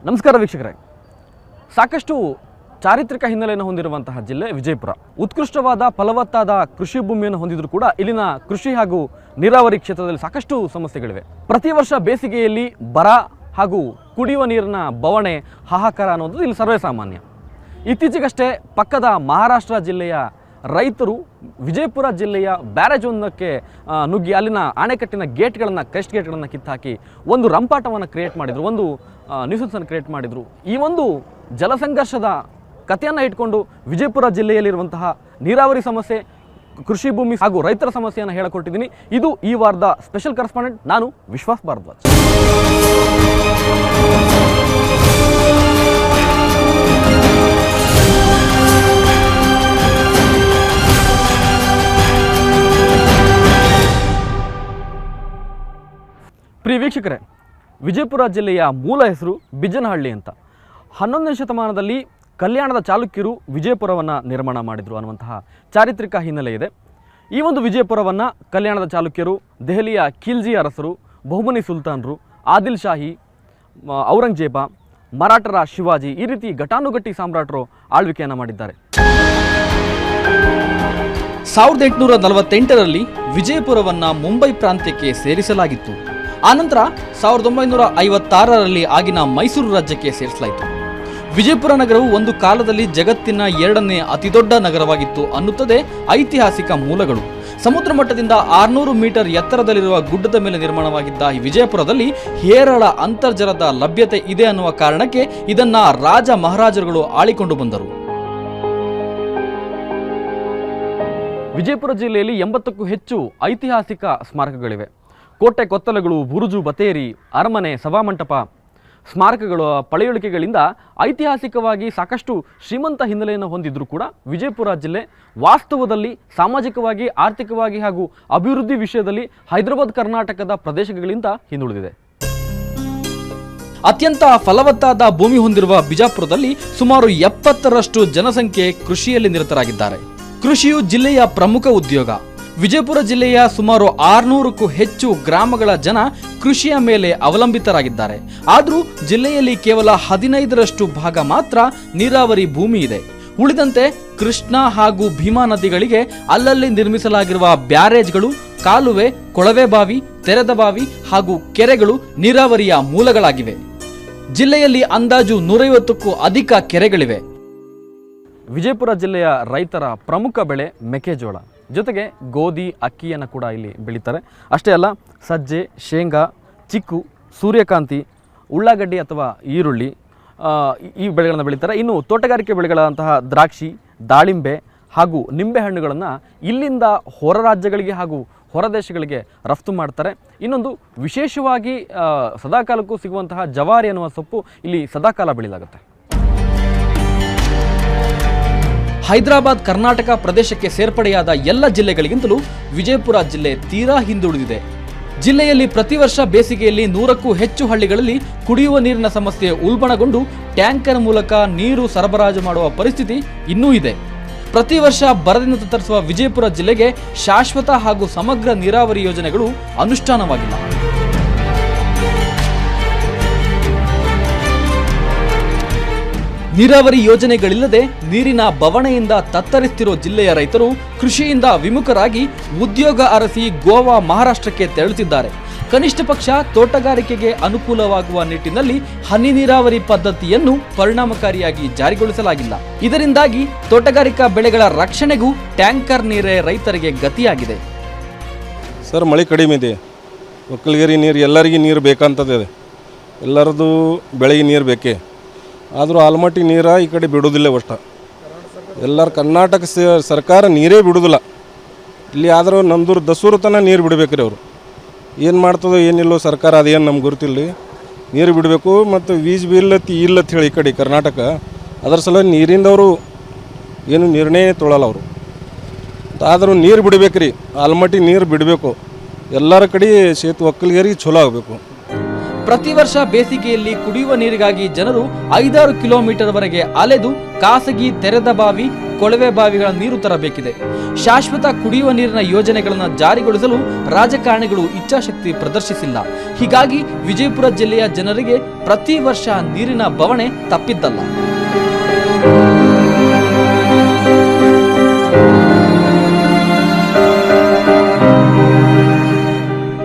ನಮಸ್ಕಾರ ವೀಕ್ಷಕರೇ. ಸಾಕಷ್ಟು ಚಾರಿತ್ರಿಕ ಹಿನ್ನೆಲೆಯನ್ನು ಹೊಂದಿರುವಂತಹ ಜಿಲ್ಲೆ ವಿಜಯಪುರ. ಉತ್ಕೃಷ್ಟವಾದ ಫಲವತ್ತಾದ ಕೃಷಿ ಭೂಮಿಯನ್ನು ಹೊಂದಿದ್ರೂ ಕೂಡ ಇಲ್ಲಿನ ಕೃಷಿ ಹಾಗೂ ನೀರಾವರಿ ಕ್ಷೇತ್ರದಲ್ಲಿ ಸಾಕಷ್ಟು ಸಮಸ್ಯೆಗಳಿವೆ. ಪ್ರತಿ ವರ್ಷ ಬೇಸಿಗೆಯಲ್ಲಿ ಬರ ಹಾಗೂ ಕುಡಿಯುವ ನೀರಿನ ಬವಣೆ ಹಾಹಾಕಾರ ಅನ್ನೋದು ಇಲ್ಲಿ ಸರ್ವೇ ಸಾಮಾನ್ಯ. ಇತ್ತೀಚೆಗಷ್ಟೇ ಪಕ್ಕದ ಮಹಾರಾಷ್ಟ್ರ ಜಿಲ್ಲೆಯ ರೈತರು ವಿಜಯಪುರ ಜಿಲ್ಲೆಯ ಬ್ಯಾರೇಜ್ ಒಂದಕ್ಕೆ ನುಗ್ಗಿ ಅಲ್ಲಿನ ಅಣೆಕಟ್ಟಿನ ಗೇಟ್ಗಳನ್ನು ಕ್ರೆಸ್ಟ್ ಗೇಟ್ಗಳನ್ನು ಕಿತ್ತಾಕಿ ಒಂದು ರಂಪಾಟವನ್ನು ಕ್ರಿಯೇಟ್ ಮಾಡಿದರು, ಒಂದು ನ್ಯೂಸನ್ಸನ್ನು ಕ್ರಿಯೇಟ್ ಮಾಡಿದರು. ಈ ಒಂದು ಜಲಸಂಘರ್ಷದ ಕಥೆಯನ್ನು ಇಟ್ಕೊಂಡು ವಿಜಯಪುರ ಜಿಲ್ಲೆಯಲ್ಲಿರುವಂತಹ ನೀರಾವರಿ ಸಮಸ್ಯೆ, ಕೃಷಿ ಭೂಮಿ ಹಾಗೂ ರೈತರ ಸಮಸ್ಯೆಯನ್ನು ಹೇಳಿಕೊಟ್ಟಿದ್ದೀನಿ. ಇದು ಈ ವಾರದ ಸ್ಪೆಷಲ್ ಕರೆಸ್ಪಾಂಡೆಂಟ್. ನಾನು ವಿಶ್ವಾಸ್ ಭಾರದ್ವಾಜ್. ಪ್ರಿಯ ವೀಕ್ಷಕರೇ, ವಿಜಯಪುರ ಜಿಲ್ಲೆಯ ಮೂಲ ಹೆಸರು ಬಿಜ್ಜನಹಳ್ಳಿ ಅಂತ. 11ನೇ ಶತಮಾನದಲ್ಲಿ ಕಲ್ಯಾಣದ ಚಾಲುಕ್ಯರು ವಿಜಯಪುರವನ್ನು ನಿರ್ಮಾಣ ಮಾಡಿದರು ಅನ್ನುವಂತಹ ಚಾರಿತ್ರಿಕ ಹಿನ್ನೆಲೆ ಇದೆ. ಈ ಒಂದು ವಿಜಯಪುರವನ್ನು ಕಲ್ಯಾಣದ ಚಾಲುಕ್ಯರು, ದೆಹಲಿಯ ಖಿಲ್ಜಿ ಅರಸರು, ಬಹುಮನಿ ಸುಲ್ತಾನರು, ಆದಿಲ್ ಶಾಹಿ, ಔರಂಗಜೇಬ, ಮರಾಠರ ಶಿವಾಜಿ, ಈ ರೀತಿ ಘಟಾನುಘಟಿ ಸಾಮ್ರಾಟರು ಆಳ್ವಿಕೆಯನ್ನು ಮಾಡಿದ್ದಾರೆ. 1848ರಲ್ಲಿ ವಿಜಯಪುರವನ್ನು ಮುಂಬೈ ಪ್ರಾಂತ್ಯಕ್ಕೆ ಸೇರಿಸಲಾಗಿತ್ತು. ಆನಂತರ 1956ರಲ್ಲಿ ಆಗಿನ ಮೈಸೂರು ರಾಜ್ಯಕ್ಕೆ ಸೇರಿಸಲಾಯಿತು. ವಿಜಯಪುರ ನಗರವು ಒಂದು ಕಾಲದಲ್ಲಿ ಜಗತ್ತಿನ 2ನೇ ಅತಿದೊಡ್ಡ ನಗರವಾಗಿತ್ತು ಅನ್ನುತ್ತದೆ ಐತಿಹಾಸಿಕ ಮೂಲಗಳು. ಸಮುದ್ರ ಮಟ್ಟದಿಂದ 600 ಮೀಟರ್ ಎತ್ತರದಲ್ಲಿರುವ ಗುಡ್ಡದ ಮೇಲೆ ನಿರ್ಮಾಣವಾಗಿದ್ದ ಈ ವಿಜಯಪುರದಲ್ಲಿ ಹೇರಳ ಅಂತರ್ಜಲದ ಲಭ್ಯತೆ ಇದೆ ಅನ್ನುವ ಕಾರಣಕ್ಕೆ ಇದನ್ನ ರಾಜ ಮಹಾರಾಜರುಗಳು ಆಳಿಕೊಂಡು ಬಂದರು. ವಿಜಯಪುರ ಜಿಲ್ಲೆಯಲ್ಲಿ 80ಕ್ಕೂ ಹೆಚ್ಚು ಐತಿಹಾಸಿಕ ಸ್ಮಾರಕಗಳಿವೆ. ಕೋಟೆ ಕೊತ್ತಲಗಳು, ಬುರುಜು, ಬತೇರಿ, ಅರಮನೆ, ಸಭಾಮಂಟಪ, ಸ್ಮಾರಕಗಳು, ಪಳೆಯುಳಿಕೆಗಳಿಂದ ಐತಿಹಾಸಿಕವಾಗಿ ಸಾಕಷ್ಟು ಶ್ರೀಮಂತ ಹಿನ್ನೆಲೆಯನ್ನು ಹೊಂದಿದ್ರೂ ಕೂಡ ವಿಜಯಪುರ ಜಿಲ್ಲೆ ವಾಸ್ತವದಲ್ಲಿ ಸಾಮಾಜಿಕವಾಗಿ, ಆರ್ಥಿಕವಾಗಿ ಹಾಗೂ ಅಭಿವೃದ್ಧಿ ವಿಷಯದಲ್ಲಿ ಹೈದರಾಬಾದ್ ಕರ್ನಾಟಕದ ಪ್ರದೇಶಗಳಿಂದ ಹಿಂದುಳಿದಿದೆ. ಅತ್ಯಂತ ಫಲವತ್ತಾದ ಭೂಮಿ ಹೊಂದಿರುವ ಬಿಜಾಪುರದಲ್ಲಿ ಸುಮಾರು 70ರಷ್ಟು ಜನಸಂಖ್ಯೆ ಕೃಷಿಯಲ್ಲಿ ನಿರತರಾಗಿದ್ದಾರೆ. ಕೃಷಿಯು ಜಿಲ್ಲೆಯ ಪ್ರಮುಖ ಉದ್ಯೋಗ. ವಿಜಯಪುರ ಜಿಲ್ಲೆಯ ಸುಮಾರು 600ಕ್ಕೂ ಹೆಚ್ಚು ಗ್ರಾಮಗಳ ಜನ ಕೃಷಿಯ ಮೇಲೆ ಅವಲಂಬಿತರಾಗಿದ್ದಾರೆ. ಆದರೂ ಜಿಲ್ಲೆಯಲ್ಲಿ ಕೇವಲ 15ರಷ್ಟು ಭಾಗ ಮಾತ್ರ ನೀರಾವರಿ ಭೂಮಿ ಇದೆ. ಉಳಿದಂತೆ ಕೃಷ್ಣ ಹಾಗೂ ಭೀಮಾ ನದಿಗಳಿಗೆ ಅಲ್ಲಲ್ಲಿ ನಿರ್ಮಿಸಲಾಗಿರುವ ಬ್ಯಾರೇಜ್ಗಳು, ಕಾಲುವೆ, ಕೊಳವೆ ಬಾವಿ, ತೆರೆದ ಬಾವಿ ಹಾಗೂ ಕೆರೆಗಳು ನೀರಾವರಿಯ ಮೂಲಗಳಾಗಿವೆ. ಜಿಲ್ಲೆಯಲ್ಲಿ ಅಂದಾಜು 150ಕ್ಕೂ ಅಧಿಕ ಕೆರೆಗಳಿವೆ. ವಿಜಯಪುರ ಜಿಲ್ಲೆಯ ರೈತರ ಪ್ರಮುಖ ಬೆಳೆ ಮೆಕ್ಕೆಜೋಳ, ಜೊತೆಗೆ ಗೋಧಿ, ಅಕ್ಕಿಯನ್ನು ಕೂಡ ಇಲ್ಲಿ ಬೆಳೀತಾರೆ. ಅಷ್ಟೇ ಅಲ್ಲ, ಸಜ್ಜೆ, ಶೇಂಗಾ, ಚಿಕ್ಕು, ಸೂರ್ಯಕಾಂತಿ, ಉಳ್ಳಾಗಡ್ಡಿ ಅಥವಾ ಈರುಳ್ಳಿ ಈ ಬೆಳೆಗಳನ್ನು ಬೆಳೀತಾರೆ. ಇನ್ನು ತೋಟಗಾರಿಕೆ ಬೆಳೆಗಳಂತಹ ದ್ರಾಕ್ಷಿ, ದಾಳಿಂಬೆ ಹಾಗೂ ನಿಂಬೆಹಣ್ಣುಗಳನ್ನು ಇಲ್ಲಿಂದ ಹೊರ ರಾಜ್ಯಗಳಿಗೆ ಹಾಗೂ ಹೊರ ದೇಶಗಳಿಗೆ ರಫ್ತು ಮಾಡ್ತಾರೆ. ಇನ್ನೊಂದು ವಿಶೇಷವಾಗಿ ಸದಾಕಾಲಕ್ಕೂ ಸಿಗುವಂತಹ ಜವಾರಿ ಅನ್ನುವ ಸೊಪ್ಪು ಇಲ್ಲಿ ಸದಾಕಾಲ ಬೆಳೆಯಲಾಗುತ್ತೆ. ಹೈದರಾಬಾದ್ ಕರ್ನಾಟಕ ಪ್ರದೇಶಕ್ಕೆ ಸೇರ್ಪಡೆಯಾದ ಎಲ್ಲ ಜಿಲ್ಲೆಗಳಿಗಿಂತಲೂ ವಿಜಯಪುರ ಜಿಲ್ಲೆ ತೀರಾ ಹಿಂದುಳಿದಿದೆ. ಜಿಲ್ಲೆಯಲ್ಲಿ ಪ್ರತಿ ವರ್ಷ ಬೇಸಿಗೆಯಲ್ಲಿ 100ಕ್ಕೂ ಹೆಚ್ಚು ಹಳ್ಳಿಗಳಲ್ಲಿ ಕುಡಿಯುವ ನೀರಿನ ಸಮಸ್ಯೆ ಉಲ್ಬಣಗೊಂಡು ಟ್ಯಾಂಕರ್ ಮೂಲಕ ನೀರು ಸರಬರಾಜು ಮಾಡುವ ಪರಿಸ್ಥಿತಿ ಇನ್ನೂ ಇದೆ. ಪ್ರತಿ ವರ್ಷ ಬರದಿಂದ ತತ್ತರಿಸುವ ವಿಜಯಪುರ ಜಿಲ್ಲೆಗೆ ಶಾಶ್ವತ ಹಾಗೂ ಸಮಗ್ರ ನೀರಾವರಿ ಯೋಜನೆಗಳು ಅನುಷ್ಠಾನವಾಗಿಲ್ಲ. ನೀರಾವರಿ ಯೋಜನೆಗಳಿಲ್ಲದೆ ನೀರಿನ ಬವಣೆಯಿಂದ ತತ್ತರಿಸುತ್ತಿರುವ ಜಿಲ್ಲೆಯ ರೈತರು ಕೃಷಿಯಿಂದ ವಿಮುಖರಾಗಿ ಉದ್ಯೋಗ ಅರಸಿ ಗೋವಾ, ಮಹಾರಾಷ್ಟ್ರಕ್ಕೆ ತೆರಳುತ್ತಿದ್ದಾರೆ. ಕನಿಷ್ಠ ಪಕ್ಷ ತೋಟಗಾರಿಕೆಗೆ ಅನುಕೂಲವಾಗುವ ನಿಟ್ಟಿನಲ್ಲಿ ಹನಿ ನೀರಾವರಿ ಪದ್ಧತಿಯನ್ನು ಪರಿಣಾಮಕಾರಿಯಾಗಿ ಜಾರಿಗೊಳಿಸಲಾಗಿಲ್ಲ. ಇದರಿಂದಾಗಿ ತೋಟಗಾರಿಕಾ ಬೆಳೆಗಳ ರಕ್ಷಣೆಗೂ ಟ್ಯಾಂಕರ್ ನೀರೇ ರೈತರಿಗೆ ಗತಿಯಾಗಿದೆ. ಸರ್, ಮಳೆ ಕಡಿಮೆ ಇದೆ. ಒಕ್ಕಲಿಗರಿ ನೀರು ಎಲ್ಲರಿಗೂ ನೀರು ಬೇಕಂತದೆ. ಎಲ್ಲರದು ಬೆಳೆಗೆ ನೀರು ಬೇಕೇ. ಆದರೂ ಆಲ್ಮಟ್ಟಿ ನೀರು ಈ ಕಡೆ ಬಿಡೋದಿಲ್ಲ. ಒಟ್ಟು ಎಲ್ಲರ ಕರ್ನಾಟಕ ಸರ್ಕಾರ ನೀರೇ ಬಿಡೋದಿಲ್ಲ ಇಲ್ಲಿ. ಆದರೂ ನಮ್ಮದು ದಸೂರು ತನಕ ನೀರು ಬಿಡಬೇಕ್ರಿ. ಅವರು ಏನು ಮಾಡ್ತದೋ ಏನಿಲ್ಲೋ ಸರ್ಕಾರ, ಅದೇನು ನಮ್ಗೆ ಗೊತ್ತಿಲ್ಲ. ನೀರು ಬಿಡಬೇಕು. ಮತ್ತು ವೀಜ್ ಬಿಲ್ಲತ್ತಿ ಇಲ್ಲತ್ತ ಹೇಳಿ ಈ ಕಡೆ ಕರ್ನಾಟಕ, ಅದರ ಸಲ ನೀರಿಂದವರು ಏನು ನಿರ್ಣಯ ತೊಗೊಳಲ್ಲ ಅವರು. ಆದರೂ ನೀರು ಬಿಡಬೇಕ್ರಿ. ಆಲ್ಮಟ್ಟಿ ನೀರು ಬಿಡಬೇಕು. ಎಲ್ಲರ ಕಡೆ ಒಕ್ಕಲಿಗರಿಗೆ ಚಲೋ ಆಗಬೇಕು. ಪ್ರತಿ ವರ್ಷ ಬೇಸಿಗೆಯಲ್ಲಿ ಕುಡಿಯುವ ನೀರಿಗಾಗಿ ಜನರು 5-6 ಕಿಲೋಮೀಟರ್ವರೆಗೆ ಅಲೆದು ಖಾಸಗಿ ತೆರೆದ ಬಾವಿ, ಕೊಳವೆ ಬಾವಿಗಳ ನೀರು ತರಬೇಕಿದೆ. ಶಾಶ್ವತ ಕುಡಿಯುವ ನೀರಿನ ಯೋಜನೆಗಳನ್ನು ಜಾರಿಗೊಳಿಸಲು ರಾಜಕಾರಣಿಗಳು ಇಚ್ಛಾಶಕ್ತಿ ಪ್ರದರ್ಶಿಸಿಲ್ಲ. ಹೀಗಾಗಿ ವಿಜಯಪುರ ಜಿಲ್ಲೆಯ ಜನರಿಗೆ ಪ್ರತಿ ವರ್ಷ ನೀರಿನ ಬವಣೆ ತಪ್ಪಿದ್ದಲ್ಲ.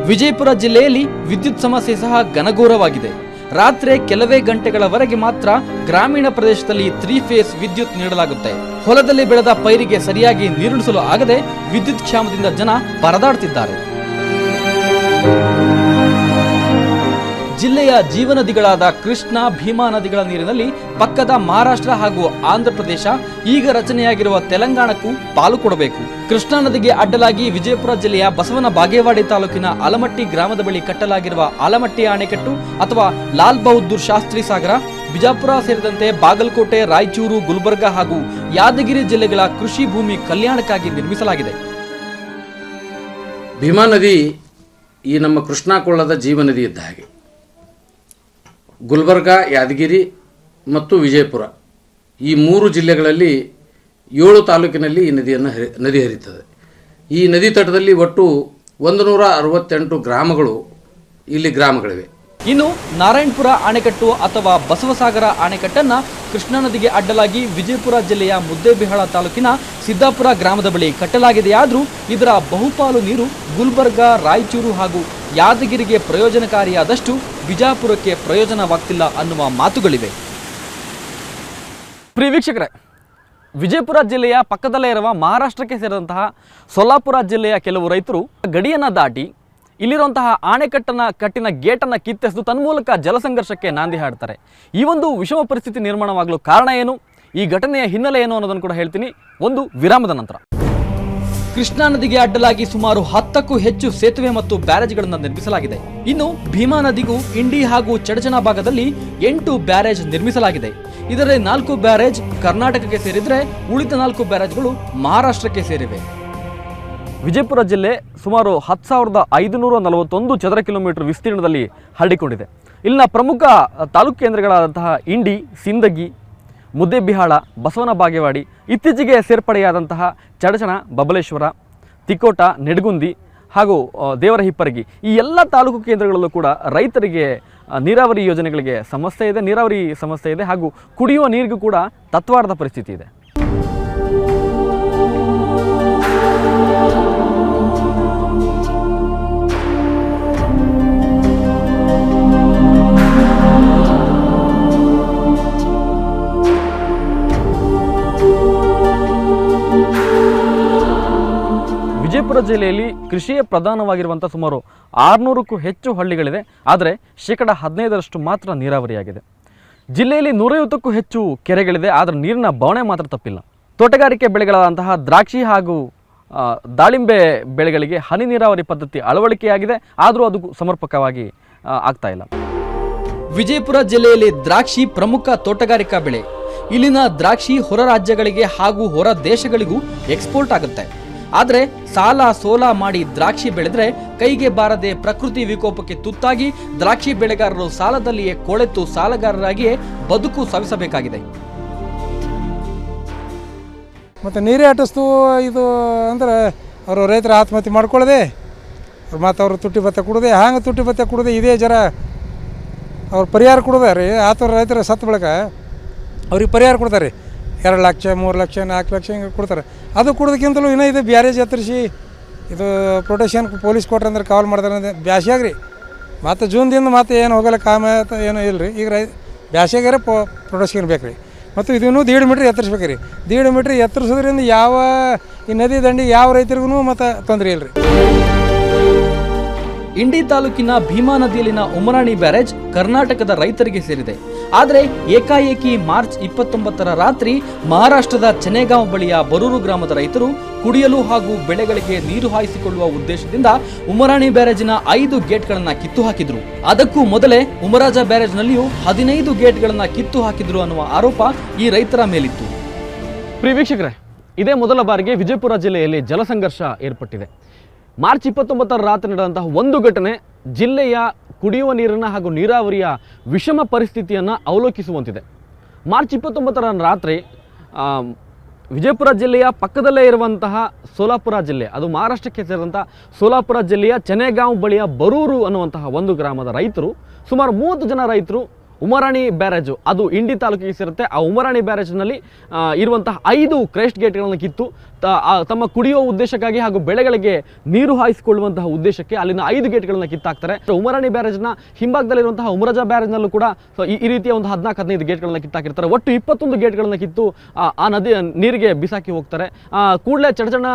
ವಿಜಯಪುರ ಜಿಲ್ಲೆಯಲ್ಲಿ ವಿದ್ಯುತ್ ಸಮಸ್ಯೆ ಸಹ ಘನಘೋರವಾಗಿದೆ. ರಾತ್ರಿ ಕೆಲವೇ ಗಂಟೆಗಳವರೆಗೆ ಮಾತ್ರ ಗ್ರಾಮೀಣ ಪ್ರದೇಶದಲ್ಲಿ 3 ಫೇಸ್ ವಿದ್ಯುತ್ ನೀಡಲಾಗುತ್ತೆ. ಹೊಲದಲ್ಲಿ ಬೆಳೆದ ಪೈರಿಗೆ ಸರಿಯಾಗಿ ನೀರುಣಿಸಲು ಆಗದೆ ವಿದ್ಯುತ್ ಕ್ಷಾಮದಿಂದ ಜನ ಪರದಾಡ್ತಿದ್ದಾರೆ. ಜಿಲ್ಲೆಯ ಜೀವನದಿಗಳಾದ ಕೃಷ್ಣ, ಭೀಮಾ ನದಿಗಳ ನೀರಿನಲ್ಲಿ ಪಕ್ಕದ ಮಹಾರಾಷ್ಟ್ರ ಹಾಗೂ ಆಂಧ್ರ ಪ್ರದೇಶ, ಈಗ ರಚನೆಯಾಗಿರುವ ತೆಲಂಗಾಣಕ್ಕೂ ಪಾಲು ಕೊಡಬೇಕು. ಕೃಷ್ಣಾ ನದಿಗೆ ಅಡ್ಡಲಾಗಿ ವಿಜಯಪುರ ಜಿಲ್ಲೆಯ ಬಸವನ ಬಾಗೇವಾಡಿ ತಾಲೂಕಿನ ಆಲಮಟ್ಟಿ ಗ್ರಾಮದ ಬಳಿ ಕಟ್ಟಲಾಗಿರುವ ಆಲಮಟ್ಟಿ ಅಣೆಕಟ್ಟು ಅಥವಾ ಲಾಲ್ ಬಹದ್ದೂರ್ ಶಾಸ್ತ್ರಿ ಸಾಗರ, ಬಿಜಾಪುರ ಸೇರಿದಂತೆ ಬಾಗಲಕೋಟೆ, ರಾಯಚೂರು, ಗುಲ್ಬರ್ಗಾ ಹಾಗೂ ಯಾದಗಿರಿ ಜಿಲ್ಲೆಗಳ ಕೃಷಿ ಭೂಮಿ ಕಲ್ಯಾಣಕ್ಕಾಗಿ ನಿರ್ಮಿಸಲಾಗಿದೆ. ಭೀಮಾ ನದಿ ಈ ನಮ್ಮ ಕೃಷ್ಣಾ ಕೊಳ್ಳದ ಜೀವನದಿ ಇದ್ದ ಹಾಗೆ. ಗುಲ್ಬರ್ಗಾ, ಯಾದಗಿರಿ ಮತ್ತು ವಿಜಯಪುರ ಈ 3 ಜಿಲ್ಲೆಗಳಲ್ಲಿ 7 ತಾಲೂಕಿನಲ್ಲಿ ಈ ನದಿ ಹರಿಯುತ್ತದೆ. ಈ ನದಿ ತಟದಲ್ಲಿ ಒಟ್ಟು 168 ಗ್ರಾಮಗಳು ಗ್ರಾಮಗಳಿವೆ. ಇನ್ನು ನಾರಾಯಣಪುರ ಅಣೆಕಟ್ಟು ಅಥವಾ ಬಸವಸಾಗರ ಅಣೆಕಟ್ಟನ್ನು ಕೃಷ್ಣಾ ನದಿಗೆ ಅಡ್ಡಲಾಗಿ ವಿಜಯಪುರ ಜಿಲ್ಲೆಯ ಮುದ್ದೇಬಿಹಾಳ ತಾಲೂಕಿನ ಸಿದ್ದಾಪುರ ಗ್ರಾಮದ ಬಳಿ ಕಟ್ಟಲಾಗಿದೆಯಾದರೂ ಇದರ ಬಹುಪಾಲು ನೀರು ಗುಲ್ಬರ್ಗಾ, ರಾಯಚೂರು ಹಾಗೂ ಯಾದಗಿರಿಗೆ ಪ್ರಯೋಜನಕಾರಿಯಾದಷ್ಟು ಬಿಜಾಪುರಕ್ಕೆ ಪ್ರಯೋಜನವಾಗ್ತಿಲ್ಲ ಅನ್ನುವ ಮಾತುಗಳಿವೆ. ಪ್ರಿಯ ವೀಕ್ಷಕರೇ, ವಿಜಯಪುರ ಜಿಲ್ಲೆಯ ಪಕ್ಕದಲ್ಲೇ ಇರುವ ಮಹಾರಾಷ್ಟ್ರಕ್ಕೆ ಸೇರಿದಂತಹ ಸೊಲ್ಲಾಪುರ ಜಿಲ್ಲೆಯ ಕೆಲವು ರೈತರು ಗಡಿಯನ್ನು ದಾಟಿ ಇಲ್ಲಿರುವಂತಹ ಕಟ್ಟಿನ ಗೇಟನ್ನು ಕಿತ್ತೆಸೆದು ತನ್ಮೂಲಕ ಜಲಸಂಘರ್ಷಕ್ಕೆ ನಾಂದಿ ಹಾಡ್ತಾರೆ. ಈ ಒಂದು ವಿಷಮ ಪರಿಸ್ಥಿತಿ ನಿರ್ಮಾಣವಾಗಲು ಕಾರಣ ಏನು, ಈ ಘಟನೆಯ ಹಿನ್ನೆಲೆ ಏನು ಅನ್ನೋದನ್ನು ಕೂಡ ಹೇಳ್ತೀನಿ ಒಂದು ವಿರಾಮದ ನಂತರ. ಕೃಷ್ಣಾ ನದಿಗೆ ಅಡ್ಡಲಾಗಿ ಸುಮಾರು 10ಕ್ಕೂ ಹೆಚ್ಚು ಸೇತುವೆ ಮತ್ತು ಬ್ಯಾರೇಜ್ಗಳನ್ನು ನಿರ್ಮಿಸಲಾಗಿದೆ. ಇನ್ನು ಭೀಮಾ ನದಿಗೂ ಇಂಡಿ ಹಾಗೂ ಚಡಚಣ ಭಾಗದಲ್ಲಿ 8 ಬ್ಯಾರೇಜ್ ನಿರ್ಮಿಸಲಾಗಿದೆ. ಇದರಲ್ಲಿ 4 ಬ್ಯಾರೇಜ್ ಕರ್ನಾಟಕಕ್ಕೆ ಸೇರಿದ್ರೆ ಉಳಿದ 4 ಬ್ಯಾರೇಜ್ಗಳು ಮಹಾರಾಷ್ಟ್ರಕ್ಕೆ ಸೇರಿವೆ. ವಿಜಯಪುರ ಜಿಲ್ಲೆ ಸುಮಾರು 10,541 ಚದರ ಕಿಲೋಮೀಟರ್ ವಿಸ್ತೀರ್ಣದಲ್ಲಿ ಹರಡಿಕೊಂಡಿದೆ. ಇಲ್ಲಿನ ಪ್ರಮುಖ ತಾಲೂಕು ಕೇಂದ್ರಗಳಾದಂತಹ ಇಂಡಿ, ಸಿಂದಗಿ, ಮುದ್ದೇಬಿಹಾಳ, ಬಸವನ ಬಾಗೇವಾಡಿ, ಇತ್ತೀಚೆಗೆ ಸೇರ್ಪಡೆಯಾದಂತಹ ಚಡಚಣ, ಬಬಲೇಶ್ವರ, ತಿಕೋಟ, ನೆಡಗುಂದಿ ಹಾಗೂ ದೇವರ ಹಿಪ್ಪರಗಿ ಈ ಎಲ್ಲ ತಾಲೂಕು ಕೇಂದ್ರಗಳಲ್ಲೂ ಕೂಡ ರೈತರಿಗೆ ನೀರಾವರಿ ಯೋಜನೆಗಳಿಗೆ ನೀರಾವರಿ ಸಮಸ್ಯೆ ಇದೆ ಹಾಗೂ ಕುಡಿಯುವ ನೀರಿಗೂ ಕೂಡ ತತ್ವಾರದ ಪರಿಸ್ಥಿತಿ ಇದೆ. ವಿಜಯಪುರ ಜಿಲ್ಲೆಯಲ್ಲಿ ಕೃಷಿಯೇ ಪ್ರಧಾನವಾಗಿರುವಂಥ ಸುಮಾರು 600ಕ್ಕೂ ಹೆಚ್ಚು ಹಳ್ಳಿಗಳಿದೆ. ಆದರೆ 15% ಮಾತ್ರ ನೀರಾವರಿಯಾಗಿದೆ. ಜಿಲ್ಲೆಯಲ್ಲಿ 150ಕ್ಕೂ ಹೆಚ್ಚು ಕೆರೆಗಳಿದೆ. ಆದರೆ ನೀರಿನ ಬವಣೆ ಮಾತ್ರ ತಪ್ಪಿಲ್ಲ. ತೋಟಗಾರಿಕೆ ಬೆಳೆಗಳಾದಂತಹ ದ್ರಾಕ್ಷಿ ಹಾಗೂ ದಾಳಿಂಬೆ ಬೆಳೆಗಳಿಗೆ ಹನಿ ನೀರಾವರಿ ಪದ್ಧತಿ ಅಳವಡಿಕೆಯಾಗಿದೆ. ಆದರೂ ಅದು ಸಮರ್ಪಕವಾಗಿ ಆಗ್ತಾ ಇಲ್ಲ. ವಿಜಯಪುರ ಜಿಲ್ಲೆಯಲ್ಲಿ ದ್ರಾಕ್ಷಿ ಪ್ರಮುಖ ತೋಟಗಾರಿಕಾ ಬೆಳೆ. ಇಲ್ಲಿನ ದ್ರಾಕ್ಷಿ ಹೊರ ರಾಜ್ಯಗಳಿಗೆ ಹಾಗೂ ಹೊರ ದೇಶಗಳಿಗೂ ಎಕ್ಸ್ಪೋರ್ಟ್ ಆಗುತ್ತೆ. ಆದರೆ ಸಾಲ ಸೋಲ ಮಾಡಿ ದ್ರಾಕ್ಷಿ ಬೆಳೆದ್ರೆ ಕೈಗೆ ಬಾರದೆ ಪ್ರಕೃತಿ ವಿಕೋಪಕ್ಕೆ ತುತ್ತಾಗಿ ದ್ರಾಕ್ಷಿ ಬೆಳೆಗಾರರು ಸಾಲದಲ್ಲಿಯೇ ಕೊಳೆತು ಸಾಲಗಾರರಾಗಿಯೇ ಬದುಕು ಸವಿಸಬೇಕಾಗಿದೆ. ಮತ್ತು ನೀರೇ ಅಟ್ಟಿಸ್ತು ಇದು ಅಂದ್ರೆ ಅವರು ರೈತರ ಆತ್ಮಹತ್ಯೆ ಮಾಡ್ಕೊಳ್ಳದೆ ಮತ್ತು ಅವರು ತುಟ್ಟಿ ಭತ್ತ ಕೊಡೋದೆ ಹಂಗೆ ತುಟ್ಟಿ ಭತ್ತ ಕೊಡೋದೆ ಇದೇ ಜರ ಅವ್ರು ಪರಿಹಾರ ಕೊಡೋದ ರೀ. ಆತರ ರೈತರ ಸತ್ತ ಬಳಿಕ ಅವ್ರಿಗೆ ಪರಿಹಾರ ಕೊಡ್ತಾರೆ. 2 ಲಕ್ಷ 3 ಲಕ್ಷ 4 ಲಕ್ಷ ಹಿಂಗೆ ಕೊಡ್ತಾರೆ. ಅದು ಕೊಡೋದಕ್ಕಿಂತಲೂ ಇನ್ನೂ ಇದು ಬ್ಯಾರೇಜ್ ಎತ್ತರಿಸಿ ಇದು ಪ್ರೊಟೆಕ್ಷನ್ ಪೊಲೀಸ್ ಕೊಟ್ರೆ ಅಂದ್ರೆ ಕಾವಲು ಮಾಡ್ತಾರೆ. ಬ್ಯಾಸ್ಯಾಗ್ರಿ ಮತ್ತು ಜೂನ್ದಿಂದ ಮತ್ತೆ ಏನು ಹೋಗಲ್ಲ ಕಾಮ ಏನೂ ಇಲ್ಲ ರೀ. ಈಗ ಬ್ಯಾಸ್ಯಾಗಾರೆ ಪ್ರೊಟೆಕ್ಷನ್ ಬೇಕು ರೀ. ಮತ್ತು ಇದನ್ನು 1.5 ಮೀಟ್ರ್ ಎತ್ತರಿಸ್ಬೇಕು ರೀ. 1.5 ಮೀಟ್ರ್ ಎತ್ತರಿಸೋದ್ರಿಂದ ಯಾವ ಈ ನದಿ ದಂಡಿ ಯಾವ ರೈತರಿಗೂ ಮತ್ತು ತೊಂದರೆ ಇಲ್ಲ ರೀ. ಇಂಡಿ ತಾಲೂಕಿನ ಭೀಮಾ ನದಿಯಲ್ಲಿನ ಉಮರಾಣಿ ಬ್ಯಾರೇಜ್ ಕರ್ನಾಟಕದ ರೈತರಿಗೆ ಸೇರಿದೆ. ಆದರೆ ಏಕಾಏಕಿ ಮಾರ್ಚ್ 29ರ ರಾತ್ರಿ ಮಹಾರಾಷ್ಟ್ರದ ಚೆನೆಗಾಂವ್ ಬಳಿಯ ಬರೂರು ಗ್ರಾಮದ ರೈತರು ಕುಡಿಯಲು ಹಾಗೂ ಬೆಳೆಗಳಿಗೆ ನೀರು ಹಾಯಿಸಿಕೊಳ್ಳುವ ಉದ್ದೇಶದಿಂದ ಉಮರಾಣಿ ಬ್ಯಾರೇಜಿನ 5 ಗೇಟ್ಗಳನ್ನು ಕಿತ್ತು ಹಾಕಿದ್ರು. ಅದಕ್ಕೂ ಮೊದಲೇ ಉಮರಾಜ ಬ್ಯಾರೇಜ್ನಲ್ಲಿಯೂ 15 ಗೇಟ್ಗಳನ್ನು ಕಿತ್ತು ಹಾಕಿದ್ರು ಅನ್ನುವ ಆರೋಪ ಈ ರೈತರ ಮೇಲಿತ್ತು. ಪ್ರಿಯ ವೀಕ್ಷಕರೇ, ಇದೇ ಮೊದಲ ಬಾರಿಗೆ ವಿಜಯಪುರ ಜಿಲ್ಲೆಯಲ್ಲಿ ಜಲಸಂಘರ್ಷ ಏರ್ಪಟ್ಟಿದೆ. ಮಾರ್ಚ್ 29ರ ರಾತ್ರಿ ನಡೆದಂತಹ ಒಂದು ಘಟನೆ ಜಿಲ್ಲೆಯ ಕುಡಿಯುವ ನೀರಿನ ಹಾಗೂ ನೀರಾವರಿಯ ವಿಷಮ ಪರಿಸ್ಥಿತಿಯನ್ನು ಅವಲೋಕಿಸುವಂತಿದೆ. ಮಾರ್ಚ್ 29ರ ರಾತ್ರಿ ವಿಜಯಪುರ ಜಿಲ್ಲೆಯ ಪಕ್ಕದಲ್ಲೇ ಇರುವಂತಹ ಸೋಲಾಪುರ ಜಿಲ್ಲೆ, ಅದು ಮಹಾರಾಷ್ಟ್ರಕ್ಕೆ ಸೇರಿದಂಥ ಸೋಲಾಪುರ ಜಿಲ್ಲೆಯ ಚೆನೆಗಾಂವ್ ಬಳಿಯ ಬರೂರು ಅನ್ನುವಂತಹ ಒಂದು ಗ್ರಾಮದ ರೈತರು, ಸುಮಾರು 30 ಜನ ರೈತರು ಉಮರಾಣಿ ಬ್ಯಾರೇಜು, ಅದು ಇಂಡಿ ತಾಲೂಕಿಗೆ ಸೇರುತ್ತೆ, ಆ ಉಮರಾಣಿ ಬ್ಯಾರೇಜ್ನಲ್ಲಿ ಇರುವಂತಹ 5 ಕ್ರಸ್ಟ್ ಗೇಟ್ಗಳನ್ನು ಕಿತ್ತು ತಮ್ಮ ಕುಡಿಯುವ ಉದ್ದೇಶಕ್ಕಾಗಿ ಹಾಗೂ ಬೆಳೆಗಳಿಗೆ ನೀರು ಹಾಯಿಸಿಕೊಳ್ಳುವಂತಹ ಉದ್ದೇಶಕ್ಕೆ ಅಲ್ಲಿನ 5 ಗೇಟ್ಗಳನ್ನು ಕಿತ್ತಾಕ್ತಾರೆ. ಉಮರಾಣಿ ಬ್ಯಾರೇಜ್ನ ಹಿಂಭಾಗದಲ್ಲಿರುವಂತಹ ಉಮರಜಾ ಬ್ಯಾರೇಜ್ನಲ್ಲೂ ಕೂಡ ಈ ರೀತಿಯ ಒಂದು 14-15 ಗೇಟ್ಗಳನ್ನು ಕಿತ್ತಾಕಿರ್ತಾರೆ. ಒಟ್ಟು 21 ಗೇಟ್ಗಳನ್ನು ಕಿತ್ತು ಆ ನದಿ ನೀರಿಗೆ ಬಿಸಾಕಿ ಹೋಗ್ತಾರೆ. ಕೂಡಲೇ ಚಡಚಣ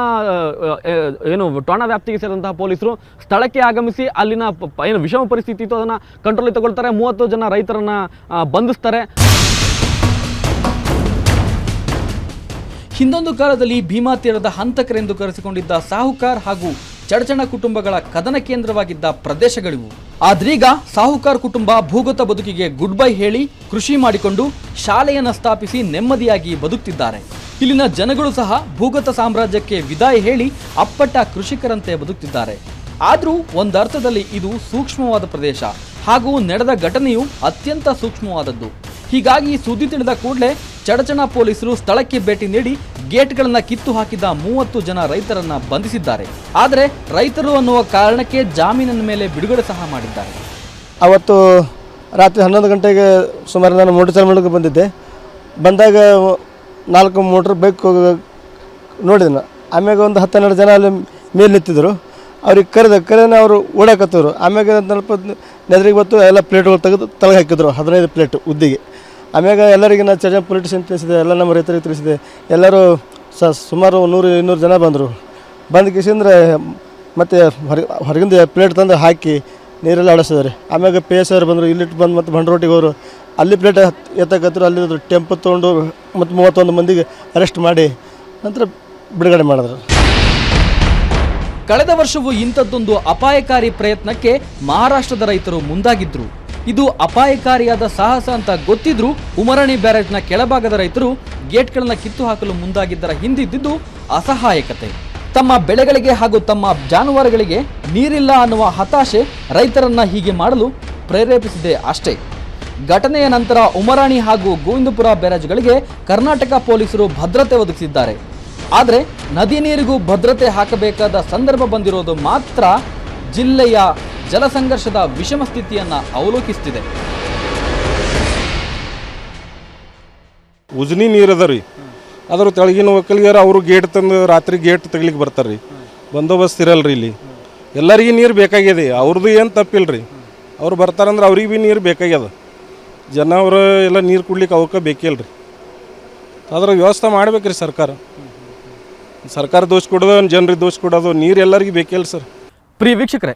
ಏನು ಠಾಣಾ ವ್ಯಾಪ್ತಿಗೆ ಸೇರಿದಂತಹ ಪೊಲೀಸರು ಸ್ಥಳಕ್ಕೆ ಆಗಮಿಸಿ ಅಲ್ಲಿನ ಏನು ವಿಷಮ ಪರಿಸ್ಥಿತಿ ಇತ್ತು ಅದನ್ನು ಕಂಟ್ರೋಲಿಗೆ ತಗೊಳ್ತಾರೆ. 30 ಜನ ರೈತರನ್ನ ಬಂಧಿಸ್ತಾರೆ. ಹಿಂದೊಂದು ಕಾಲದಲ್ಲಿ ಭೀಮಾ ತೀರದ ಹಂತಕರೆಂದು ಕರೆಸಿಕೊಂಡಿದ್ದ ಸಾಹುಕಾರ್ ಹಾಗೂ ಚಡಚಣ ಕುಟುಂಬಗಳ ಕದನ ಕೇಂದ್ರವಾಗಿದ್ದ ಪ್ರದೇಶಗಳಿವು. ಆದ್ರೀಗ ಸಾಹುಕಾರ್ ಕುಟುಂಬ ಭೂಗತ ಬದುಕಿಗೆ ಗುಡ್ ಬೈ ಹೇಳಿ ಕೃಷಿ ಮಾಡಿಕೊಂಡು ಶಾಲೆಯನ್ನು ಸ್ಥಾಪಿಸಿ ನೆಮ್ಮದಿಯಾಗಿ ಬದುಕ್ತಿದ್ದಾರೆ. ಇಲ್ಲಿನ ಜನಗಳು ಸಹ ಭೂಗತ ಸಾಮ್ರಾಜ್ಯಕ್ಕೆ ವಿದಾಯ ಹೇಳಿ ಅಪ್ಪಟ ಕೃಷಿಕರಂತೆ ಬದುಕ್ತಿದ್ದಾರೆ. ಆದರೂ ಒಂದರ್ಥದಲ್ಲಿ ಇದು ಸೂಕ್ಷ್ಮವಾದ ಪ್ರದೇಶ ಹಾಗೂ ನಡೆದ ಘಟನೆಯು ಅತ್ಯಂತ ಸೂಕ್ಷ್ಮವಾದದ್ದು. ಹೀಗಾಗಿ ಸುದ್ದಿ ತಿಳಿದ ಕೂಡಲೇ ಚಡಚಣ ಪೊಲೀಸರು ಸ್ಥಳಕ್ಕೆ ಭೇಟಿ ನೀಡಿ ಗೇಟ್ಗಳನ್ನು ಕಿತ್ತು ಹಾಕಿದ 30 ಜನ ರೈತರನ್ನ ಬಂಧಿಸಿದ್ದಾರೆ. ಆದರೆ ರೈತರು ಅನ್ನುವ ಕಾರಣಕ್ಕೆ ಜಾಮೀನಿನ ಮೇಲೆ ಬಿಡುಗಡೆ ಸಹ ಮಾಡಿದ್ದಾರೆ. ಅವತ್ತು ರಾತ್ರಿ 11 ಗಂಟೆಗೆ ಸುಮಾರು ನಾನು ಮೋಟರ್ ಚಾಲನೆಗೆ ಬಂದಿದ್ದೆ. ಬಂದಾಗ 4 ಮೋಟ್ರ್ ಬೈಕ್ ನೋಡಿದೆ. ಆಮ್ಯಾಗ ಒಂದು 10-12 ಜನ ಅಲ್ಲಿ ಮೇಲೆ ನಿಂತಿದ್ದರು. ಅವ್ರಿಗೆ ಕರೆದ ಅವರು ಓಡಾಕತ್ತವರು. ಆಮ್ಯಾಗ ಸ್ವಲ್ಪ ನೆದರಿಗೆ ಬತ್ತು ಎಲ್ಲ ಪ್ಲೇಟ್ಗಳು ತೆಗೆದು ತಲೆಗೆ ಹಾಕಿದ್ರು, 15 ಪ್ಲೇಟ್ ಉದ್ದಿಗೆ. ಆಮ್ಯಾಗ ಎಲ್ಲರಿಗೆ ನಾನು ಚರ್ಚೆ ಪೊಲಿಟಿಷಿಯನ್ ತಿಳಿಸಿದೆ, ಎಲ್ಲ ನಮ್ಮ ರೈತರಿಗೆ ತಿಳಿಸಿದೆ. ಎಲ್ಲರೂ ಸುಮಾರು 100-200 ಜನ ಬಂದರು. ಬಂದ ಕಿಸಿಂದ್ರೆ ಮತ್ತು ಹೊರಗಿಂದ ಪ್ಲೇಟ್ ತಂದು ಹಾಕಿ ನೀರೆಲ್ಲ ಆಡಿಸಿದ್ದಾರೆ. ಆಮ್ಯಾಗ PS ಅವರು ಬಂದರು, ಇಲ್ಲಿಟ್ಟು ಬಂದು ಮತ್ತು ಬಂಡ್ರೋಟಿಗೆ ಹೋದರು. ಅಲ್ಲಿ ಪ್ಲೇಟ್ ಎತ್ತಕತ್ತರು. ಅಲ್ಲಿ ಟೆಂಪೋ ತೊಗೊಂಡು ಮತ್ತು 31 ಮಂದಿಗೆ ಅರೆಸ್ಟ್ ಮಾಡಿ ನಂತರ ಬಿಡುಗಡೆ ಮಾಡಿದ್ರು. ಕಳೆದ ವರ್ಷವೂ ಇಂಥದ್ದೊಂದು ಅಪಾಯಕಾರಿ ಪ್ರಯತ್ನಕ್ಕೆ ಮಹಾರಾಷ್ಟ್ರದ ರೈತರು ಮುಂದಾಗಿದ್ರು. ಇದು ಅಪಾಯಕಾರಿಯಾದ ಸಾಹಸ ಅಂತ ಗೊತ್ತಿದ್ರೂ ಉಮರಾಣಿ ಬ್ಯಾರೇಜ್ನ ಕೆಳಭಾಗದ ರೈತರು ಗೇಟ್ಗಳನ್ನು ಕಿತ್ತು ಹಾಕಲು ಮುಂದಾಗಿದ್ದರ ಹಿಂದಿದ್ದುದು ಅಸಹಾಯಕತೆ. ತಮ್ಮ ಬೆಳೆಗಳಿಗೆ ಹಾಗೂ ತಮ್ಮ ಜಾನುವಾರುಗಳಿಗೆ ನೀರಿಲ್ಲ ಅನ್ನುವ ಹತಾಶೆ ರೈತರನ್ನ ಹೀಗೆ ಮಾಡಲು ಪ್ರೇರೇಪಿಸಿದೆ ಅಷ್ಟೇ. ಘಟನೆಯ ನಂತರ ಉಮರಾಣಿ ಹಾಗೂ ಗೋವಿಂದಪುರ ಬ್ಯಾರೇಜ್ಗಳಿಗೆ ಕರ್ನಾಟಕ ಪೊಲೀಸರು ಭದ್ರತೆ ಒದಗಿಸಿದ್ದಾರೆ. ಆದರೆ ನದಿ ನೀರಿಗೂ ಭದ್ರತೆ ಹಾಕಬೇಕಾದ ಸಂದರ್ಭ ಬಂದಿರೋದು ಮಾತ್ರ ಜಿಲ್ಲೆಯ ಜಲಸಂಘರ್ಷದ ವಿಷಮ ಸ್ಥಿತಿಯನ್ನು ಅವಲೋಕಿಸುತ್ತಿದೆ. ಉಜ್ನಿ ನೀರು ಅದ ರೀ, ಅದ್ರ ತೆಳಗಿನ ಒಕ್ಕಲಿಗರು ಅವರು ಗೇಟ್ ತಂದು ರಾತ್ರಿ ಗೇಟ್ ತೆಗಿಲಿಕ್ಕೆ ಬರ್ತಾರೆ ರೀ. ಬಂದೋಬಸ್ತ್ ಇರಲ್ಲ ರೀ ಇಲ್ಲಿ. ಎಲ್ಲರಿಗೂ ನೀರು ಬೇಕಾಗಿದೆ, ಅವ್ರದ್ದು ಏನು ತಪ್ಪಿಲ್ಲ ರೀ. ಅವ್ರು ಬರ್ತಾರಂದ್ರೆ ಅವ್ರಿಗೆ ಭೀ ನೀರು ಬೇಕಾಗ್ಯದ. ಜನ ಅವರು ಎಲ್ಲ ನೀರು ಕುಡ್ಲಿಕ್ಕೆ ಅವಕ್ಕೆ ಬೇಕಿಲ್ಲ ರೀ. ಅದ್ರ ವ್ಯವಸ್ಥೆ ಮಾಡ್ಬೇಕು ರೀ ಸರ್ಕಾರ ದೋಷ ಕೊಡೋದು, ಜನರಿಗೆ ದೋಷ ಕೊಡೋದು, ನೀರು ಎಲ್ಲರಿಗೂ ಬೇಕಿಲ್ಲ ಸರ್. ಪ್ರಿಯ ವೀಕ್ಷಕರೇ,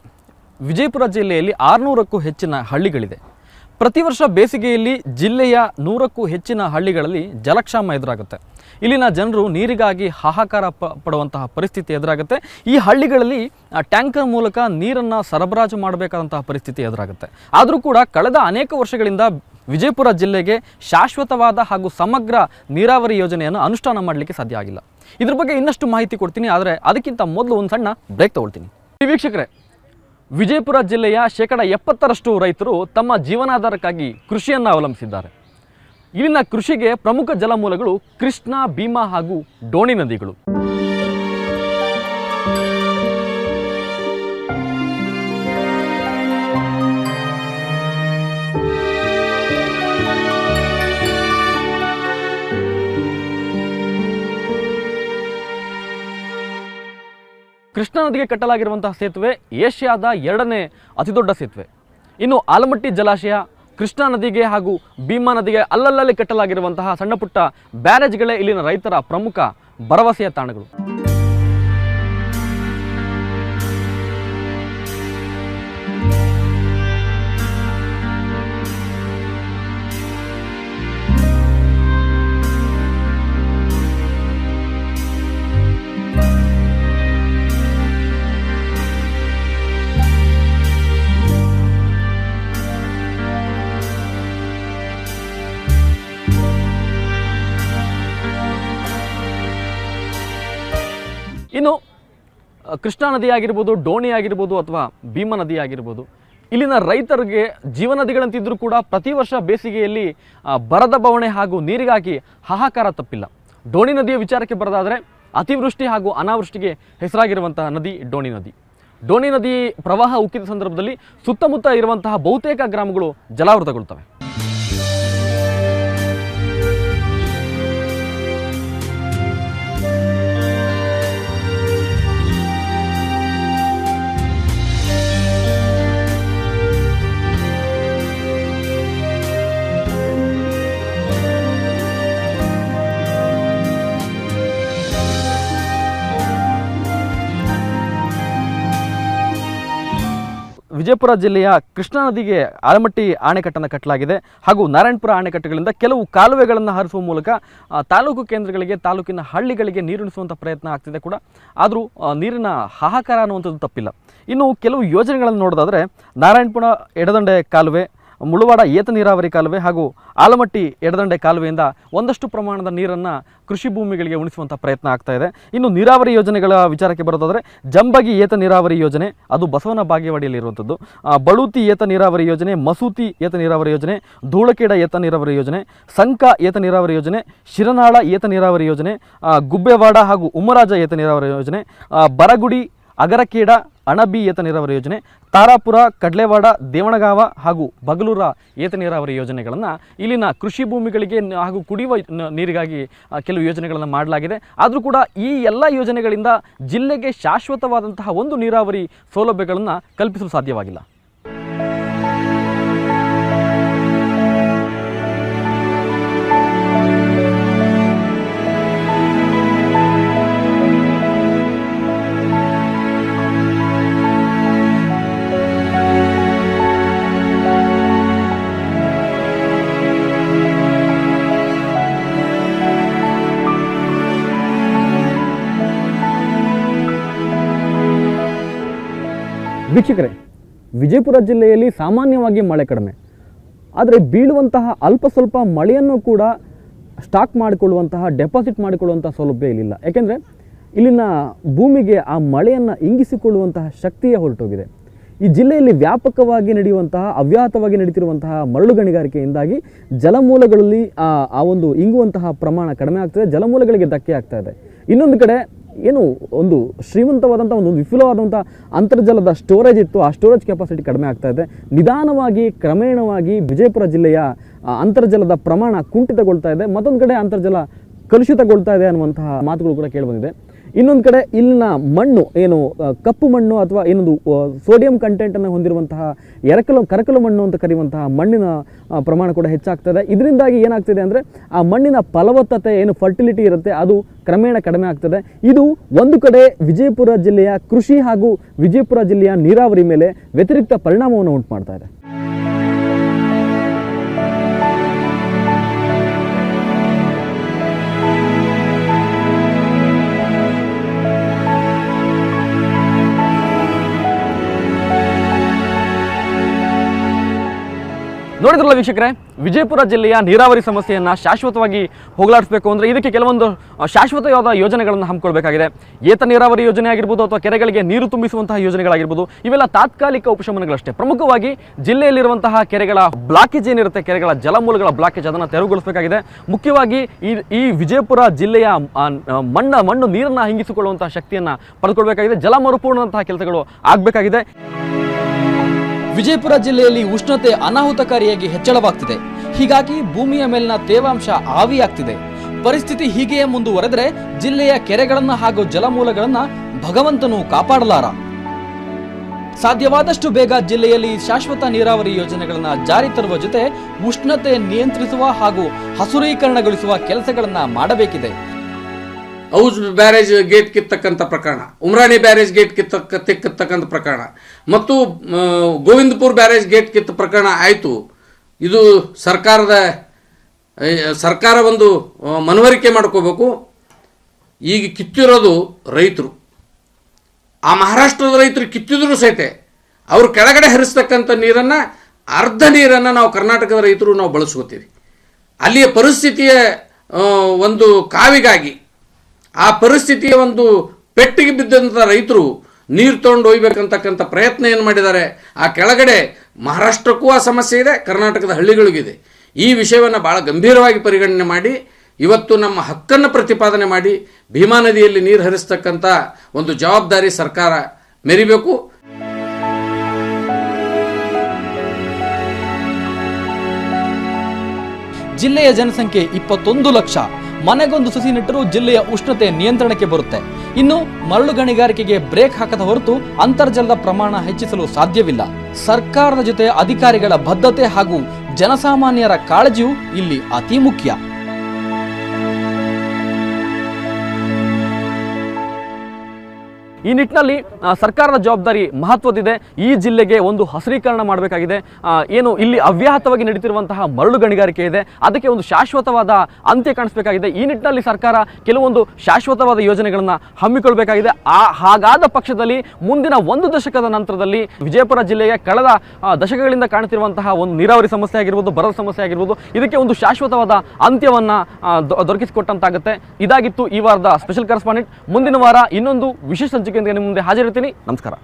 ವಿಜಯಪುರ ಜಿಲ್ಲೆಯಲ್ಲಿ 600ಕ್ಕೂ ಹೆಚ್ಚಿನ ಹಳ್ಳಿಗಳಿದೆ. ಪ್ರತಿ ವರ್ಷ ಬೇಸಿಗೆಯಲ್ಲಿ ಜಿಲ್ಲೆಯ 100ಕ್ಕೂ ಹೆಚ್ಚಿನ ಹಳ್ಳಿಗಳಲ್ಲಿ ಜಲಕ್ಷಾಮ ಎದುರಾಗುತ್ತೆ. ಇಲ್ಲಿನ ಜನರು ನೀರಿಗಾಗಿ ಹಾಹಾಕಾರ ಪಡುವಂತಹ ಪರಿಸ್ಥಿತಿ ಎದುರಾಗುತ್ತೆ. ಈ ಹಳ್ಳಿಗಳಲ್ಲಿ ಟ್ಯಾಂಕರ್ ಮೂಲಕ ನೀರನ್ನು ಸರಬರಾಜು ಮಾಡಬೇಕಾದಂತಹ ಪರಿಸ್ಥಿತಿ ಎದುರಾಗುತ್ತೆ. ಆದರೂ ಕೂಡ ಕಳೆದ ಅನೇಕ ವರ್ಷಗಳಿಂದ ವಿಜಯಪುರ ಜಿಲ್ಲೆಗೆ ಶಾಶ್ವತವಾದ ಹಾಗೂ ಸಮಗ್ರ ನೀರಾವರಿ ಯೋಜನೆಯನ್ನು ಅನುಷ್ಠಾನ ಮಾಡಲಿಕ್ಕೆ ಸಾಧ್ಯ ಆಗಿಲ್ಲ. ಇದ್ರ ಬಗ್ಗೆ ಇನ್ನಷ್ಟು ಮಾಹಿತಿ ಕೊಡ್ತೀನಿ, ಆದರೆ ಅದಕ್ಕಿಂತ ಮೊದಲು ಒಂದು ಸಣ್ಣ ಬ್ರೇಕ್ ತಗೊಳ್ತೀನಿ. ವೀಕ್ಷಕರೇ, ವಿಜಯಪುರ ಜಿಲ್ಲೆಯ 70% ರೈತರು ತಮ್ಮ ಜೀವನಾಧಾರಕ್ಕಾಗಿ ಕೃಷಿಯನ್ನು ಅವಲಂಬಿಸಿದ್ದಾರೆ. ಇಲ್ಲಿನ ಕೃಷಿಗೆ ಪ್ರಮುಖ ಜಲಮೂಲಗಳು ಕೃಷ್ಣಾ, ಭೀಮಾ ಹಾಗೂ ಡೋಣಿ ನದಿಗಳು. ಕೃಷ್ಣಾ ನದಿಗೆ ಕಟ್ಟಲಾಗಿರುವಂತಹ ಸೇತುವೆ ಏಷ್ಯಾದ 2ನೇ ಅತಿದೊಡ್ಡ ಸೇತುವೆ. ಇನ್ನು ಆಲಮಟ್ಟಿ ಜಲಾಶಯ, ಕೃಷ್ಣಾ ನದಿಗೆ ಹಾಗೂ ಭೀಮಾ ನದಿಗೆ ಅಲ್ಲಲ್ಲಿ ಕಟ್ಟಲಾಗಿರುವಂತಹ ಸಣ್ಣ ಪುಟ್ಟ ಬ್ಯಾರೇಜ್ಗಳೇ ಇಲ್ಲಿನ ರೈತರ ಪ್ರಮುಖ ಭರವಸೆಯ ತಾಣಗಳು. ಇನ್ನು ಕೃಷ್ಣಾ ನದಿ ಆಗಿರ್ಬೋದು, ಡೋಣಿ ಆಗಿರ್ಬೋದು ಅಥವಾ ಭೀಮಾ ನದಿ ಆಗಿರ್ಬೋದು, ಇಲ್ಲಿನ ರೈತರಿಗೆ ಜೀವನದಿಗಳಂತಿದ್ದರೂ ಕೂಡ ಪ್ರತಿ ವರ್ಷ ಬೇಸಿಗೆಯಲ್ಲಿ ಬರದ ಬವಣೆ ಹಾಗೂ ನೀರಿಗಾಗಿ ಹಾಹಾಕಾರ ತಪ್ಪಿಲ್ಲ. ಡೋಣಿ ನದಿಯ ವಿಚಾರಕ್ಕೆ ಬರೋದಾದರೆ ಅತಿವೃಷ್ಟಿ ಹಾಗೂ ಅನಾವೃಷ್ಟಿಗೆ ಹೆಸರಾಗಿರುವಂತಹ ನದಿ ಡೋಣಿ ನದಿ. ಡೋಣಿ ನದಿ ಪ್ರವಾಹ ಉಕ್ಕಿದ ಸಂದರ್ಭದಲ್ಲಿ ಸುತ್ತಮುತ್ತ ಇರುವಂತಹ ಬಹುತೇಕ ಗ್ರಾಮಗಳು ಜಲಾವೃತಗೊಳ್ತವೆ. ವಿಜಯಪುರ ಜಿಲ್ಲೆಯ ಕೃಷ್ಣಾ ನದಿಗೆ ಆಲಮಟ್ಟಿ ಅಣೆಕಟ್ಟನ್ನು ಕಟ್ಟಲಾಗಿದೆ ಹಾಗೂ ನಾರಾಯಣಪುರ ಅಣೆಕಟ್ಟುಗಳಿಂದ ಕೆಲವು ಕಾಲುವೆಗಳನ್ನು ಹರಿಸುವ ಮೂಲಕ ತಾಲೂಕು ಕೇಂದ್ರಗಳಿಗೆ, ತಾಲೂಕಿನ ಹಳ್ಳಿಗಳಿಗೆ ನೀರುಣಿಸುವಂಥ ಪ್ರಯತ್ನ ಆಗ್ತಿದೆ ಕೂಡ. ಆದರೂ ನೀರಿನ ಹಾಹಾಕಾರ ಅನ್ನುವಂಥದ್ದು ತಪ್ಪಿಲ್ಲ. ಇನ್ನು ಕೆಲವು ಯೋಜನೆಗಳನ್ನು ನೋಡೋದಾದರೆ ನಾರಾಯಣಪುರ ಎಡದಂಡೆ ಕಾಲುವೆ, ಮುಳುವಾಡ ಏತ ನೀರಾವರಿ ಕಾಲುವೆ ಹಾಗೂ ಆಲಮಟ್ಟಿ ಎಡದಂಡೆ ಕಾಲುವೆಯಿಂದ ಒಂದಷ್ಟು ಪ್ರಮಾಣದ ನೀರನ್ನು ಕೃಷಿ ಭೂಮಿಗಳಿಗೆ ಉಣಿಸುವಂಥ ಪ್ರಯತ್ನ ಆಗ್ತಾ ಇದೆ. ಇನ್ನು ನೀರಾವರಿ ಯೋಜನೆಗಳ ವಿಚಾರಕ್ಕೆ ಬರೋದಾದರೆ ಜಂಬಗಿ ಏತ ನೀರಾವರಿ ಯೋಜನೆ, ಅದು ಬಸವನ ಬಾಗೇವಾಡಿಯಲ್ಲಿರುವಂಥದ್ದು. ಬಳುತಿ ಏತ ನೀರಾವರಿ ಯೋಜನೆ, ಮಸೂತಿ ಏತ ನೀರಾವರಿ ಯೋಜನೆ, ಧೂಳಕೇಡ ಏತ ನೀರಾವರಿ ಯೋಜನೆ, ಸಂಕ ಏತ ನೀರಾವರಿ ಯೋಜನೆ, ಶಿರನಾಳ ಏತ ನೀರಾವರಿ ಯೋಜನೆ, ಗುಬ್ಬೆವಾಡ ಹಾಗೂ ಉಮ್ಮರಾಜ ಏತ ನೀರಾವರಿ ಯೋಜನೆ, ಬರಗುಡಿ, ಅಗರಕೇಡ, ಅಣಬಿ ಏತ ನೀರಾವರಿ ಯೋಜನೆ, ತಾರಾಪುರ, ಕಡ್ಲೆವಾಡ, ದೇವಣಗಾವ ಹಾಗೂ ಬಗಲೂರ ಏತ ನೀರಾವರಿ ಯೋಜನೆಗಳನ್ನು ಇಲ್ಲಿನ ಕೃಷಿ ಭೂಮಿಗಳಿಗೆ ಹಾಗೂ ಕುಡಿಯುವ ನೀರಿಗಾಗಿ ಕೆಲವು ಯೋಜನೆಗಳನ್ನು ಮಾಡಲಾಗಿದೆ. ಆದರೂ ಕೂಡ ಈ ಎಲ್ಲ ಯೋಜನೆಗಳಿಂದ ಜಿಲ್ಲೆಗೆ ಶಾಶ್ವತವಾದಂತಹ ಒಂದು ನೀರಾವರಿ ಸೌಲಭ್ಯಗಳನ್ನು ಕಲ್ಪಿಸಲು ಸಾಧ್ಯವಾಗಿಲ್ಲ. ವೀಕ್ಷಕರೇ, ವಿಜಯಪುರ ಜಿಲ್ಲೆಯಲ್ಲಿ ಸಾಮಾನ್ಯವಾಗಿ ಮಳೆ ಕಡಿಮೆ, ಆದರೆ ಬೀಳುವಂತಹ ಅಲ್ಪ ಸ್ವಲ್ಪ ಮಳೆಯನ್ನು ಕೂಡ ಸ್ಟಾಕ್ ಮಾಡಿಕೊಳ್ಳುವಂತಹ, ಡೆಪಾಸಿಟ್ ಮಾಡಿಕೊಳ್ಳುವಂಥ ಸೌಲಭ್ಯ ಇಲ್ಲಿಲ್ಲ. ಯಾಕೆಂದರೆ ಇಲ್ಲಿನ ಭೂಮಿಗೆ ಆ ಮಳೆಯನ್ನು ಇಂಗಿಸಿಕೊಳ್ಳುವಂತಹ ಶಕ್ತಿಯೇ ಹೊರಟೋಗಿದೆ. ಈ ಜಿಲ್ಲೆಯಲ್ಲಿ ವ್ಯಾಪಕವಾಗಿ ನಡೆಯುವಂತಹ, ಅವ್ಯಾಹತವಾಗಿ ನಡೀತಿರುವಂತಹ ಮರಳು ಗಣಿಗಾರಿಕೆಯಿಂದಾಗಿ ಜಲಮೂಲಗಳಲ್ಲಿ ಆ ಒಂದು ಇಂಗುವಂತಹ ಪ್ರಮಾಣ ಕಡಿಮೆ ಆಗ್ತದೆ, ಜಲಮೂಲಗಳಿಗೆ ಧಕ್ಕೆ ಆಗ್ತಾ ಇದೆ. ಇನ್ನೊಂದು ಕಡೆ ಏನು ಒಂದು ಶ್ರೀಮಂತವಾದಂಥ ಒಂದು ವಿಪುಲವಾದಂಥ ಅಂತರ್ಜಲದ ಸ್ಟೋರೇಜ್ ಇತ್ತು, ಆ ಸ್ಟೋರೇಜ್ ಕೆಪಾಸಿಟಿ ಕಡಿಮೆ ಆಗ್ತಾ ಇದೆ. ನಿಧಾನವಾಗಿ ಕ್ರಮೇಣವಾಗಿ ವಿಜಯಪುರ ಜಿಲ್ಲೆಯ ಅಂತರ್ಜಲದ ಪ್ರಮಾಣ ಕುಂಠಿತಗೊಳ್ತಾ ಇದೆ. ಮತ್ತೊಂದು ಕಡೆ ಅಂತರ್ಜಲ ಕಲುಷಿತಗೊಳ್ತಾ ಇದೆ ಅನ್ನುವಂತಹ ಮಾತುಗಳು ಕೂಡ ಕೇಳಿಬಂದಿದೆ. ಇನ್ನೊಂದು ಕಡೆ ಇಲ್ಲಿನ ಮಣ್ಣು ಏನು ಕಪ್ಪು ಮಣ್ಣು ಅಥವಾ ಏನೊಂದು ಸೋಡಿಯಂ ಕಂಟೆಂಟನ್ನು ಹೊಂದಿರುವಂತಹ ಕರಕಲು ಮಣ್ಣು ಅಂತ ಕರೆಯುವಂತಹ ಮಣ್ಣಿನ ಪ್ರಮಾಣ ಕೂಡ ಹೆಚ್ಚಾಗ್ತದೆ. ಇದರಿಂದಾಗಿ ಏನಾಗ್ತಿದೆ ಅಂದರೆ ಆ ಮಣ್ಣಿನ ಫಲವತ್ತತೆ ಏನು ಫರ್ಟಿಲಿಟಿ ಇರುತ್ತೆ ಅದು ಕ್ರಮೇಣ ಕಡಿಮೆ ಆಗ್ತದೆ. ಇದು ಒಂದು ಕಡೆ ವಿಜಯಪುರ ಜಿಲ್ಲೆಯ ಕೃಷಿ ಹಾಗೂ ವಿಜಯಪುರ ಜಿಲ್ಲೆಯ ನೀರಾವರಿ ಮೇಲೆ ವ್ಯತಿರಿಕ್ತ ಪರಿಣಾಮವನ್ನು ಉಂಟು ಮಾಡ್ತಾ ಇದೆ. ನೋಡಿದ್ರಲ್ಲ ವೀಕ್ಷಕರೇ, ವಿಜಯಪುರ ಜಿಲ್ಲೆಯ ನೀರಾವರಿ ಸಮಸ್ಯೆಯನ್ನು ಶಾಶ್ವತವಾಗಿ ಹೋಗಲಾಡಿಸಬೇಕು ಅಂದರೆ ಇದಕ್ಕೆ ಕೆಲವೊಂದು ಶಾಶ್ವತವಾದ ಯೋಜನೆಗಳನ್ನು ಹಮ್ಮಿಕೊಳ್ಬೇಕಾಗಿದೆ. ಏತ ನೀರಾವರಿ ಯೋಜನೆ ಆಗಿರ್ಬೋದು ಅಥವಾ ಕೆರೆಗಳಿಗೆ ನೀರು ತುಂಬಿಸುವಂತಹ ಯೋಜನೆಗಳಾಗಿರ್ಬೋದು, ಇವೆಲ್ಲ ತಾತ್ಕಾಲಿಕ ಉಪಶಮನಗಳಷ್ಟೇ. ಪ್ರಮುಖವಾಗಿ ಜಿಲ್ಲೆಯಲ್ಲಿರುವಂತಹ ಕೆರೆಗಳ ಬ್ಲಾಕೇಜ್ ಏನಿರುತ್ತೆ, ಕೆರೆಗಳ ಜಲಮೂಲಗಳ ಬ್ಲಾಕೇಜ್, ಅದನ್ನು ತೆರವುಗೊಳಿಸಬೇಕಾಗಿದೆ. ಮುಖ್ಯವಾಗಿ ಈ ವಿಜಯಪುರ ಜಿಲ್ಲೆಯ ಮಣ್ಣು ನೀರನ್ನು ಹಿಂಗಿಸಿಕೊಳ್ಳುವಂತಹ ಶಕ್ತಿಯನ್ನು ಪಡೆದುಕೊಳ್ಬೇಕಾಗಿದೆ. ಜಲ ಮರುಪೂರ್ಣಂತಹ ಕೆಲಸಗಳು ಆಗಬೇಕಾಗಿದೆ. ವಿಜಯಪುರ ಜಿಲ್ಲೆಯಲ್ಲಿ ಉಷ್ಣತೆ ಅನಾಹುತಕಾರಿಯಾಗಿ ಹೆಚ್ಚಳವಾಗ್ತಿದೆ. ಹೀಗಾಗಿ ಭೂಮಿಯ ಮೇಲಿನ ತೇವಾಂಶ ಆವಿಯಾಗ್ತಿದೆ. ಪರಿಸ್ಥಿತಿ ಹೀಗೆಯೇ ಮುಂದುವರೆದರೆ ಜಿಲ್ಲೆಯ ಕೆರೆಗಳನ್ನು ಹಾಗೂ ಜಲಮೂಲಗಳನ್ನು ಭಗವಂತನು ಕಾಪಾಡಲಾರ. ಸಾಧ್ಯವಾದಷ್ಟು ಬೇಗ ಜಿಲ್ಲೆಯಲ್ಲಿ ಶಾಶ್ವತ ನೀರಾವರಿ ಯೋಜನೆಗಳನ್ನು ಜಾರಿ ತರುವ ಜೊತೆ ಉಷ್ಣತೆ ನಿಯಂತ್ರಿಸುವ ಹಾಗೂ ಹಸುರೀಕರಣಗೊಳಿಸುವ ಕೆಲಸಗಳನ್ನು ಮಾಡಬೇಕಿದೆ. ಔಜ್ ಬ್ಯಾರೇಜ್ ಗೇಟ್ ಕಿತ್ತಕ್ಕಂಥ ಪ್ರಕರಣ, ಉಮ್ರಾಣಿ ಬ್ಯಾರೇಜ್ ಗೇಟ್ ಕಿತ್ತಕ್ಕಂಥ ಪ್ರಕರಣ ಮತ್ತು ಗೋವಿಂದಪುರ ಬ್ಯಾರೇಜ್ ಗೇಟ್ ಕಿತ್ತ ಪ್ರಕರಣ ಆಯಿತು. ಇದು ಸರ್ಕಾರ ಒಂದು ಮನವರಿಕೆ ಮಾಡ್ಕೋಬೇಕು. ಈಗ ಕಿತ್ತಿರೋದು ರೈತರು. ಆ ಮಹಾರಾಷ್ಟ್ರದ ರೈತರು ಕಿತ್ತಿದ್ರು ಸಹಿತ ಅವರು ಕೆಳಗಡೆ ಹರಿಸ್ತಕ್ಕಂಥ ನೀರನ್ನು, ಅರ್ಧ ನೀರನ್ನು ನಾವು ಕರ್ನಾಟಕದ ರೈತರು ನಾವು ಬಳಸ್ಕೋತೀವಿ. ಅಲ್ಲಿಯ ಪರಿಸ್ಥಿತಿಯ ಒಂದು ಕಾವಿಗಾಗಿ, ಆ ಪರಿಸ್ಥಿತಿಯ ಒಂದು ಪೆಟ್ಟಿಗೆ ಬಿದ್ದಂಥ ರೈತರು ನೀರು ತೊಗೊಂಡು ಒಯ್ಬೇಕಂತಕ್ಕಂಥ ಪ್ರಯತ್ನ ಏನು ಮಾಡಿದ್ದಾರೆ. ಆ ಕೆಳಗಡೆ ಮಹಾರಾಷ್ಟ್ರಕ್ಕೂ ಆ ಸಮಸ್ಯೆ ಇದೆ, ಕರ್ನಾಟಕದ ಹಳ್ಳಿಗಳಿಗಿದೆ. ಈ ವಿಷಯವನ್ನು ಭಾಳ ಗಂಭೀರವಾಗಿ ಪರಿಗಣನೆ ಮಾಡಿ ಇವತ್ತು ನಮ್ಮ ಹಕ್ಕನ್ನು ಪ್ರತಿಪಾದನೆ ಮಾಡಿ ಭೀಮಾ ನದಿಯಲ್ಲಿ ನೀರು ಹರಿಸ್ತಕ್ಕಂಥ ಒಂದು ಜವಾಬ್ದಾರಿ ಸರ್ಕಾರ ಮೆರಿಬೇಕು. ಜಿಲ್ಲೆಯ ಜನಸಂಖ್ಯೆ 21 ಲಕ್ಷ. ಮನೆಗೊಂದು ಸಸಿ ನೆಟ್ಟರೂ ಜಿಲ್ಲೆಯ ಉಷ್ಣತೆ ನಿಯಂತ್ರಣಕ್ಕೆ ಬರುತ್ತೆ. ಇನ್ನು ಮರಳು ಗಣಿಗಾರಿಕೆಗೆ ಬ್ರೇಕ್ ಹಾಕದ ಹೊರತು ಅಂತರ್ಜಲದ ಪ್ರಮಾಣ ಹೆಚ್ಚಿಸಲು ಸಾಧ್ಯವಿಲ್ಲ. ಸರ್ಕಾರದ ಜೊತೆ ಅಧಿಕಾರಿಗಳ ಬದ್ಧತೆ ಹಾಗೂ ಜನಸಾಮಾನ್ಯರ ಕಾಳಜಿಯು ಇಲ್ಲಿ ಅತಿ ಮುಖ್ಯ. ಈ ನಿಟ್ಟಿನಲ್ಲಿ ಸರ್ಕಾರದ ಜವಾಬ್ದಾರಿ ಮಹತ್ವದಿದೆ. ಈ ಜಿಲ್ಲೆಗೆ ಒಂದು ಹಸಿರೀಕರಣ ಮಾಡಬೇಕಾಗಿದೆ. ಏನು ಇಲ್ಲಿ ಅವ್ಯಾಹತವಾಗಿ ನಡೀತಿರುವಂತಹ ಮರಳು ಗಣಿಗಾರಿಕೆ ಇದೆ, ಅದಕ್ಕೆ ಒಂದು ಶಾಶ್ವತವಾದ ಅಂತ್ಯ ಕಾಣಿಸಬೇಕಾಗಿದೆ. ಈ ನಿಟ್ಟಿನಲ್ಲಿ ಸರ್ಕಾರ ಕೆಲವೊಂದು ಶಾಶ್ವತವಾದ ಯೋಜನೆಗಳನ್ನು ಹಮ್ಮಿಕೊಳ್ಬೇಕಾಗಿದೆ. ಹಾಗಾದ ಪಕ್ಷದಲ್ಲಿ ಮುಂದಿನ 1 ದಶಕದ ನಂತರದಲ್ಲಿ ವಿಜಯಪುರ ಜಿಲ್ಲೆಗೆ ಕಳೆದ ದಶಕಗಳಿಂದ ಕಾಣುತ್ತಿರುವಂತಹ ಒಂದು ನೀರಾವರಿ ಸಮಸ್ಯೆ ಆಗಿರ್ಬೋದು, ಬರದ ಸಮಸ್ಯೆ ಆಗಿರ್ಬೋದು, ಇದಕ್ಕೆ ಒಂದು ಶಾಶ್ವತವಾದ ಅಂತ್ಯವನ್ನು ದೊರಕಿಸಿಕೊಟ್ಟಂತಾಗುತ್ತೆ. ಇದಾಗಿತ್ತು ಈ ವಾರದ ಸ್ಪೆಷಲ್ ಕರೆಸ್ಪಾಂಡೆಂಟ್. ಮುಂದಿನ ವಾರ ಇನ್ನೊಂದು ವಿಶೇಷ ಸಂಚಿಕೆಯೊಂದಿಗೆ ನಿಮ್ಮ ಮುಂದೆ ಹಾಜರಿರ್ತೀನಿ. ನಮಸ್ಕಾರ.